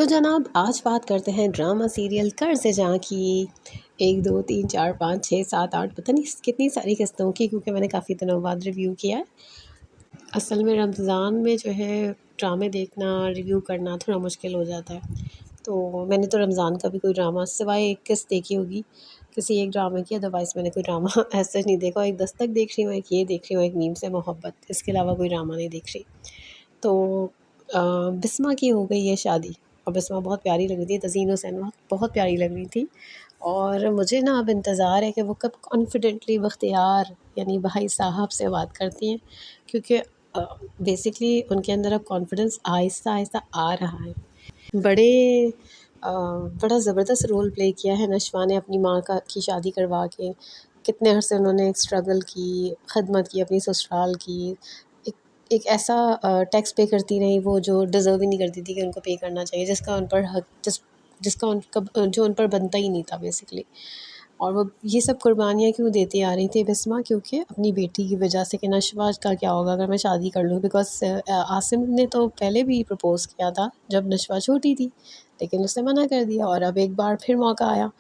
तो जनाब आज बात करते हैं ड्रामा सीरियल कर से जहाँ की 1 2 3 4 5 6 7 8 पता नहीं कितनी सारी किस्तों की, क्योंकि मैंने काफ़ी दिनों बाद रिव्यू किया है। असल में रमज़ान में जो है ड्रामे देखना रिव्यू करना थोड़ा मुश्किल हो जाता है। तो मैंने तो रमज़ान का भी कोई ड्रामा सिवाय एक किस्त देखी होगी, किसी एक ड्रामे की, अदरवाइज़ मैंने कोई ड्रामा ऐसा नहीं देखा। एक दस्तक देख रही हूँ, एक ये देख रही हूँ, एक मीम से मोहब्बत, इसके अलावा कोई ड्रामा नहीं देख रही। तो बिस्मा की हो गई है शादी और बिस्मा बहुत प्यारी लग रही थी, तज़ीन हुसैन बहुत प्यारी लग रही थी। और मुझे ना अब इंतज़ार है कि वो कब कॉन्फिडेंटली बख्तियार यानी भाई साहब से बात करती हैं, क्योंकि बेसिकली उनके अंदर अब कॉन्फिडेंस आहिस्ता आहिस्ता आ रहा है। बड़ा ज़बरदस्त रोल प्ले किया है नशवा ने अपनी माँ का की शादी करवा के। कितने अरसे उन्होंने स्ट्रगल की, खिदमत की, अपनी ससुराल की। एक एक ऐसा टैक्स पे करती रही वो जो डिज़र्व ही नहीं करती थी कि उनको पे करना चाहिए, जिसका उन पर हक जिसका उनका जो उन पर बनता ही नहीं था बेसिकली। और वो ये सब कुर्बानियाँ क्यों देती आ रही थी बिस्मा, क्योंकि अपनी बेटी की वजह से कि नशवा का क्या होगा अगर मैं शादी कर लूँ। बिकॉज़ आसिम ने तो पहले भी प्रपोज़ किया था जब नशवा छोटी थी, लेकिन उसने मना कर दिया और अब एक बार फिर मौका आया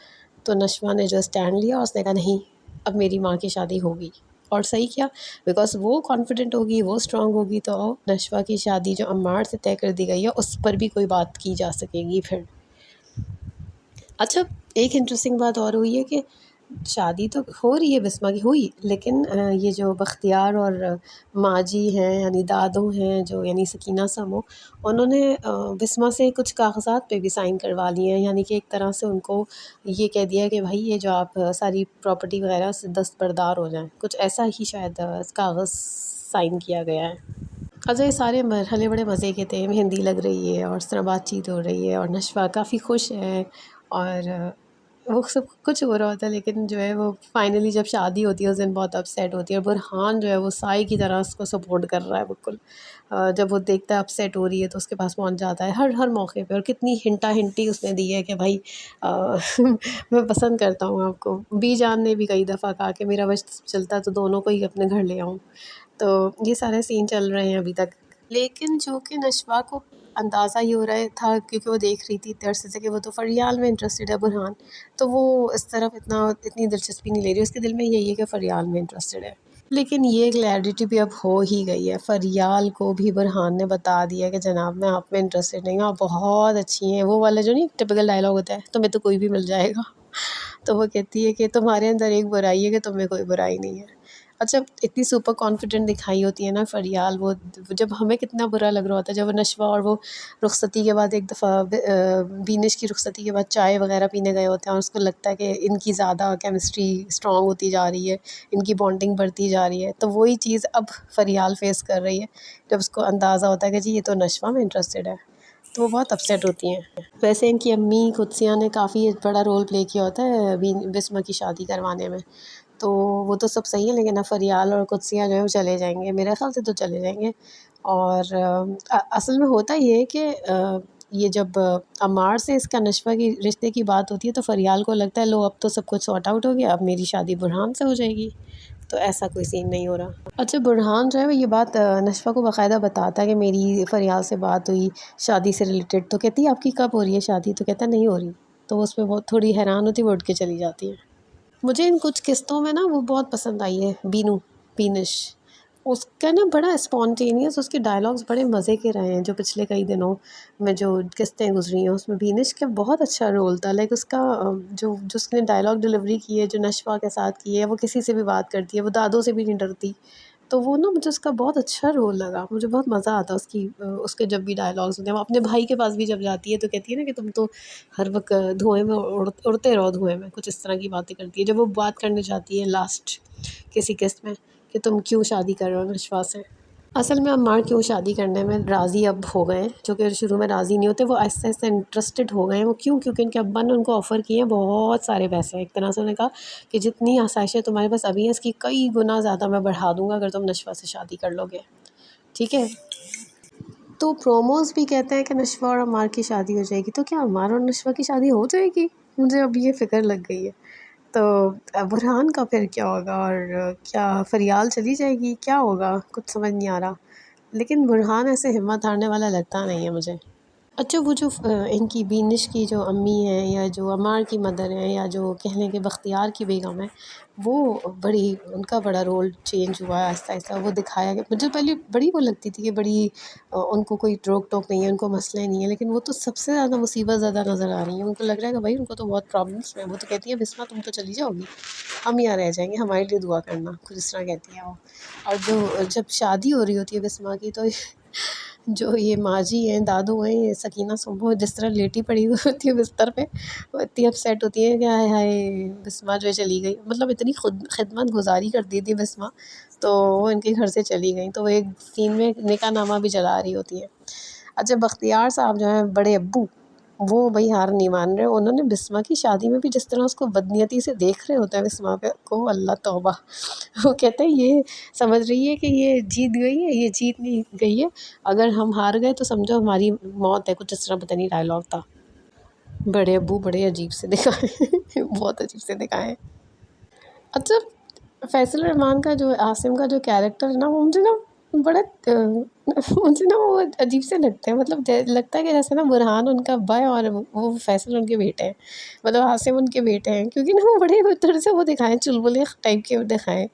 तो नशवा ने जो स्टैंड लिया, उसने कहा नहीं, अब मेरी माँ की शादी होगी। और सही किया, बिकॉज़ वो कॉन्फिडेंट होगी, वो स्ट्रॉन्ग होगी, तो नशवा की शादी जो अम्मार से तय कर दी गई है उस पर भी कोई बात की जा सकेगी फिर। अच्छा, एक इंटरेस्टिंग बात और हुई है कि शादी तो हो रही है बिस्मा की, हुई, लेकिन ये जो बख्तियार और माजी हैं यानी दादू हैं जो यानी सकीना समो, उन्होंने बिस्मा से कुछ कागज़ात पे भी साइन करवा लिए हैं। यानी कि एक तरह से उनको ये कह दिया है कि भाई ये जो आप सारी प्रॉपर्टी वगैरह से दस्तबरदार हो जाएं, कुछ ऐसा ही शायद कागज़ साइन किया गया है। अच्छा, ये सारे मरहले बड़े मज़े के थे, मेहंदी लग रही है और इस तरह बातचीत हो रही है और नशवा काफ़ी खुश है और वो सब कुछ हो रहा होता है, लेकिन जो है वो फाइनली जब शादी होती है उस दिन बहुत अपसेट होती है। और बुरहान जो है वो साई की तरह उसको सपोर्ट कर रहा है बिल्कुल। जब वो देखता है अपसेट हो रही है तो उसके पास पहुंच जाता है हर हर मौके पे, और कितनी हिंटा हिंटी उसने दी है कि भाई मैं पसंद करता हूँ आपको। बी जान ने भी कई दफ़ा कहा कि मेरा वश चलता तो दोनों को ही अपने घर ले आऊँ। तो ये सारे सीन चल रहे हैं अभी तक, लेकिन जो कि नशवा को अंदाज़ा ये हो रहा था, क्योंकि वो देख रही थी इतने अरसे से कि वो तो फरियाल में इंटरेस्टेड है बुरहान, तो वो इस तरफ इतनी दिलचस्पी नहीं ले रही। उसके दिल में यही है कि फरियाल में इंटरेस्टेड है। लेकिन ये क्लैरिटी भी अब हो ही गई है, फरियाल को भी बुरहान ने बता दिया कि जनाब मैं आप में इंटरेस्टेड नहीं हूँ, आप बहुत अच्छी हैं। वो वाला जो नहीं टिपिकल डायलॉग होता है, तुम्हें तो कोई भी मिल जाएगा। तो वो कहती है कि तुम्हारे अंदर एक बुराई है कि तुम्हें कोई बुराई नहीं है। अच्छा, इतनी सुपर कॉन्फिडेंट दिखाई होती है ना फरियाल, वो जब हमें कितना बुरा लग रहा होता है जब वो नशवा और वो रुखसती के बाद एक दफ़ा बीनिश की रुखसती के बाद चाय वगैरह पीने गए होते हैं और उसको लगता है कि इनकी ज़्यादा केमिस्ट्री स्ट्रॉन्ग होती जा रही है, इनकी बॉन्डिंग बढ़ती जा रही है। तो वही चीज़ अब फरियाल फेस कर रही है जब उसको अंदाज़ा होता है कि जी ये तो नशवा में इंटरेस्टेड है, तो वो बहुत अपसेट होती हैं। वैसे इनकी अम्मी कुदसिया ने काफ़ी बड़ा रोल प्ले किया होता है बिस्मा की शादी करवाने में। तो वो तो सब सही है, लेकिन अब फरियाल और कुदसिया जो है वो चले जाएंगे, मेरे ख्याल से तो चले जाएंगे। और असल में होता ये है कि ये जब अम्मार से इसका नशवा की रिश्ते की बात होती है तो फरियाल को लगता है लो अब तो सब कुछ सॉर्ट आउट हो गया, अब मेरी शादी बुरहान से हो जाएगी। तो ऐसा कोई सीन नहीं हो रहा। अच्छा, बुरहान जो है वो ये बात नशवा को बाकायदा बताता है कि मेरी फरियाल से बात हुई शादी से रिलेटेड। तो कहती है आपकी कब हो रही है शादी, तो कहता है नहीं हो रही। तो वो उसमें बहुत थोड़ी हैरान होती है, वो उठ के चली जाती है। मुझे इन कुछ किस्तों में ना वो बहुत पसंद आई है बीनिश। उसका ना बड़ा स्पॉन्टेनियस, उसके डायलॉग्स बड़े मज़े के रहे हैं जो पिछले कई दिनों में जो किस्तें गुजरी हैं उसमें बीनिश का बहुत अच्छा रोल था। लाइक उसका जो जो उसने डायलॉग डिलीवरी की है, जो नशवा के साथ की है, वो किसी से भी बात करती है, वो दादों से भी नहीं डरती। तो वो ना मुझे उसका बहुत अच्छा रोल लगा, मुझे बहुत मज़ा आता उसके जब भी डायलॉग्स होते हैं। वो अपने भाई के पास भी जब जाती है तो कहती है ना कि तुम तो हर वक्त धुएं में उड़ते रहो, धुएं में, कुछ इस तरह की बातें करती है। जब वो बात करने जाती है लास्ट किसी किस्त में कि तुम क्यों शादी कर रहे हो नशवा से। असल में अम्मार क्यों शादी करने में राज़ी अब हो गए हैं, जो कि शुरू में राज़ी नहीं होते, वो आहिस्ता आहिस्ता इंटरेस्टेड हो गए हैं। वो क्यों? क्योंकि उनके अब्बा ने उनको ऑफ़र किए हैं बहुत सारे पैसे। एक तरह से उन्होंने कहा कि जितनी आसाइशें तुम्हारे पास अभी हैं इसकी कई गुना ज़्यादा मैं बढ़ा दूँगा अगर तुम नशवा से शादी कर लोगे, ठीक है। तो प्रोमोज़ भी कहते हैं कि नशवा और अम्मार की शादी हो जाएगी। तो क्या अम्मार और नशवा की शादी हो जाएगी? मुझे अब ये फ़िक्र लग गई है। तो बुरहान का फिर क्या होगा, और क्या फरियाल चली जाएगी, क्या होगा, कुछ समझ नहीं आ रहा। लेकिन बुरहान ऐसे हिम्मत हारने वाला लगता नहीं है मुझे। अच्छा वो जो इनकी बीनिश की जो अम्मी हैं या जो अम्मार की मदर हैं या जो कह लें कि बख्तियार की बेगम है, वो बड़ी उनका बड़ा रोल चेंज हुआ है आहिस्ता-आहिस्ता वो दिखाया गया। मुझे पहले बड़ी वो लगती थी कि बड़ी उनको कोई रोक-टोक नहीं है, उनको मसले नहीं है, लेकिन वो तो सबसे ज़्यादा मुसीबत ज़्यादा नज़र आ रही हैं। उनको लग रहा है कि भाई उनको तो बहुत प्रॉब्लम्स हैं। वो तो कहती हैं बिस्मा तुम तो चली जाओगी, हम यहाँ रह जाएँगे, हमारे लिए दुआ करना, कुछ इस तरह कहती हैं वो। और जो जब शादी हो रही होती है बिस्मा की तो जो ये माँ जी हैं, दादू हैं, ये सकीना सुम्बू जिस तरह लेटी पड़ी हुई होती है बिस्तर पे, वो इतनी अपसेट होती है कि हाय हाय बिस्मा जो है चली गई। मतलब इतनी खुद खिदमत गुज़ारी करती थी बिस्मा, तो वो इनके घर से चली गई। तो वो एक सीन में निकाहनामा भी चला रही होती हैं। अच्छा बख्तियार साहब जो हैं बड़े अब्बू, वो भई हार नहीं मान रहे। उन्होंने बिस्मा की शादी में भी जिस तरह उसको बदनीयती से देख रहे होते हैं बिस्मा पे को अल्लाह तौबा! वो कहते हैं ये समझ रही है कि ये जीत गई है, ये जीत नहीं गई है, अगर हम हार गए तो समझो हमारी मौत है, कुछ इस तरह पता नहीं डायलॉग था। बड़े अब्बू बड़े अजीब से दिखाए बहुत अजीब से दिखाए हैं। अच्छा फैसल रहमान का जो आसिम का जो कैरेक्टर है ना वो मुझे ना बड़ा मुझे ना वो अजीब से लगते हैं। मतलब लगता है कि जैसे ना बुरहान उनका अब्बा है और वो फैसल उनके बेटे हैं, मतलब आसिम उनके बेटे हैं, क्योंकि ना वो बड़े तरह से वो दिखाएं चुलबुले टाइप के दिखाएं।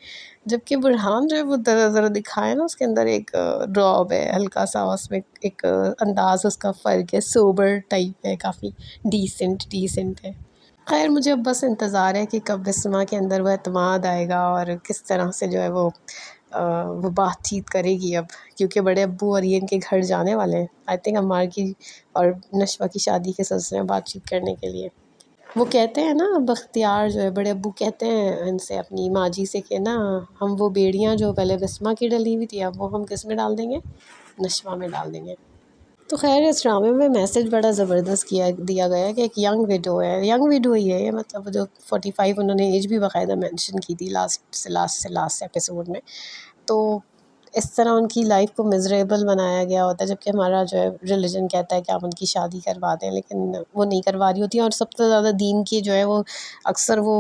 जबकि बुरहान जो है वो ज़रा ज़रा दिखाए ना उसके अंदर एक ड्रॉप है हल्का सा, उसमें एक अंदाज उसका फ़र्क है, सोबर टाइप है, काफ़ी डिसेंट डिसेंट है। खैर मुझे अब बस इंतज़ार है कि कब बिस्मा के अंदर वो एतमाद आएगा और किस तरह से जो है वो बातचीत करेगी अब, क्योंकि बड़े अब्बू और ये इनके घर जाने वाले हैं आई थिंक अम्मार की और नशवा की शादी के सिलसिले में बातचीत करने के लिए। वो कहते हैं ना बख्तियार जो है बड़े अब्बू कहते हैं इनसे अपनी माँ जी से कि ना हम वो बेड़ियाँ जो पहले बिस्मा की डली हुई थी अब वो हम किस में डाल देंगे, नशवा में डाल देंगे। तो ख़ैर इस ड्रामे में मैसेज बड़ा ज़बरदस्त किया दिया गया है कि एक यंग विडो है, यंग विडो ही है ये, मतलब जो 45 उन्होंने एज भी बाकायदा मेंशन की थी लास्ट एपिसोड में। तो इस तरह उनकी लाइफ को मिज़रेबल बनाया गया होता है, जबकि हमारा जो है रिलीजन कहता है कि आप उनकी शादी करवा दें, लेकिन वो नहीं करवा रही होती हैं। और सबसे ज़्यादा दीन की जो है वो अक्सर वो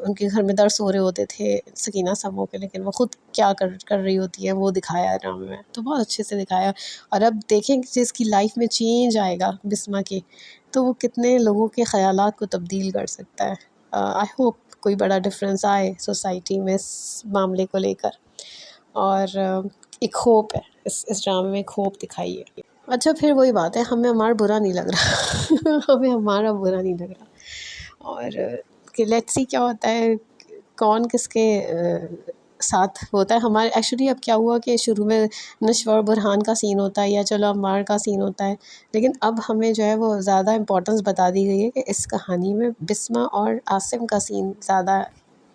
उनके घर में दर्स हो रहे होते थे सकीना समो के, लेकिन वो ख़ुद क्या कर रही होती है वो दिखाया है ड्रामे में, तो बहुत अच्छे से दिखाया। और अब देखें कि जिसकी लाइफ में चेंज आएगा बिस्मा के, तो वो कितने लोगों के ख़यालात को तब्दील कर सकता है। आई होप कोई बड़ा डिफरेंस आए सोसाइटी में इस मामले को लेकर। और एक होप है इस ड्रामे में, एक होप दिखाई है। अच्छा फिर वही बात है, हमें हमारा बुरा नहीं लग रहा हमें हमारा बुरा नहीं लग रहा। और कि लेट्स सी क्या होता है, कौन किसके साथ होता है। हमारे एक्चुअली अब क्या हुआ कि शुरू में नशवा और बुरहान का सीन होता है या चलो अम्मार का सीन होता है, लेकिन अब हमें जो है वो ज़्यादा इम्पोर्टेंस बता दी गई है कि इस कहानी में बिस्मा और आसिम का सीन ज़्यादा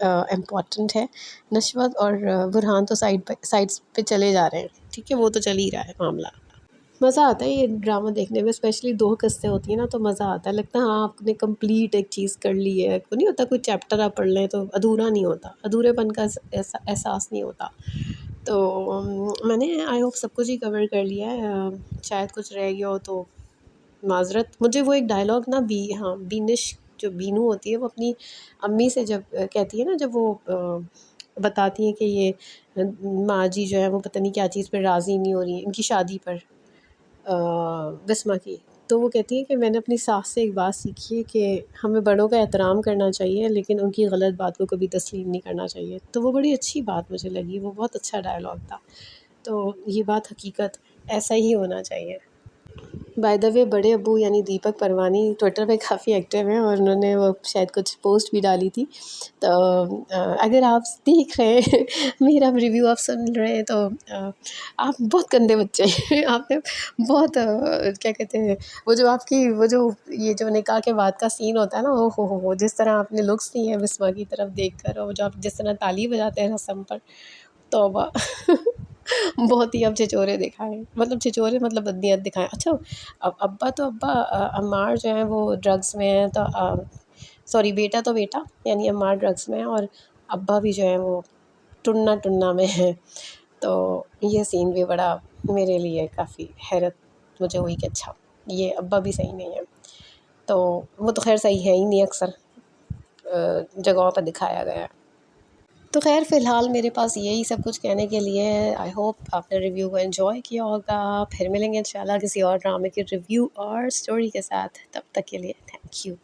इम्पॉर्टेंट है। नशवत और बुरहान तो साइड्स पे चले जा रहे हैं, ठीक है, वो तो चल ही रहा है मामला। मज़ा आता है ये ड्रामा देखने में, स्पेशली 2 किस्सें होती हैं ना तो मज़ा आता है, लगता है हाँ आपने कंप्लीट एक चीज़ कर ली है। वो नहीं होता कोई चैप्टर आप पढ़ लें तो अधूरा नहीं होता, अधूरेपन का एहसास नहीं होता। तो मैंने आई होप सब कुछ ही कवर कर लिया है। शायद कुछ रह गया हो तो माज़रत। मुझे वो एक डायलॉग ना हाँ बीनिश जो बीनू होती है वो अपनी अम्मी से जब कहती है ना, जब वो बताती हैं कि ये माँ जी जो है वो पता नहीं क्या चीज़ पे राज़ी नहीं हो रही हैं इनकी शादी पर, बिस्मा की। तो वो कहती है कि मैंने अपनी सास से एक बात सीखी है कि हमें बड़ों का एहतराम करना चाहिए लेकिन उनकी गलत बात को कभी तस्लीम नहीं करना चाहिए। तो वो बड़ी अच्छी बात मुझे लगी, वो बहुत अच्छा डायलॉग था। तो ये बात हकीकत ऐसा ही होना चाहिए। बाय द वे बड़े अब्बू यानी दीपक परवानी ट्विटर पे काफ़ी एक्टिव हैं और उन्होंने वो शायद कुछ पोस्ट भी डाली थी। तो अगर आप देख रहे हैं मेरा रिव्यू आप सुन रहे हैं तो आप बहुत गंदे बच्चे हैं आपने बहुत क्या कहते हैं वो जो ये जो निकाह के बाद का सीन होता है ना, ओ हो जिस तरह आपने लुक्स दी हैं बिस्मा की तरफ देखकर और जो आप जिस तरह ताली बजाते हैं रस्म पर, तौबा बहुत ही अब छिछोरे दिखाएँ, मतलब छिछोरे मतलब बदनीयत दिखाएँ। अच्छा अब अब्बा अम्मार जो हैं वो ड्रग्स में हैं, तो सॉरी बेटा तो बेटा यानी अम्मार ड्रग्स में है और अब्बा भी जो है वो टुन्ना में है। तो ये सीन भी बड़ा मेरे लिए काफ़ी हैरत मुझे हुई कि अच्छा ये अब्बा भी सही नहीं है। तो वो तो ख़ैर सही है ही नहीं, अक्सर जगहों पर दिखाया गया है। तो ख़ैर फ़िलहाल मेरे पास यही सब कुछ कहने के लिए है। आई होप आपने रिव्यू को एन्जॉय किया होगा। फिर मिलेंगे इंशाल्लाह किसी और ड्रामे के रिव्यू और स्टोरी के साथ। तब तक के लिए थैंक यू।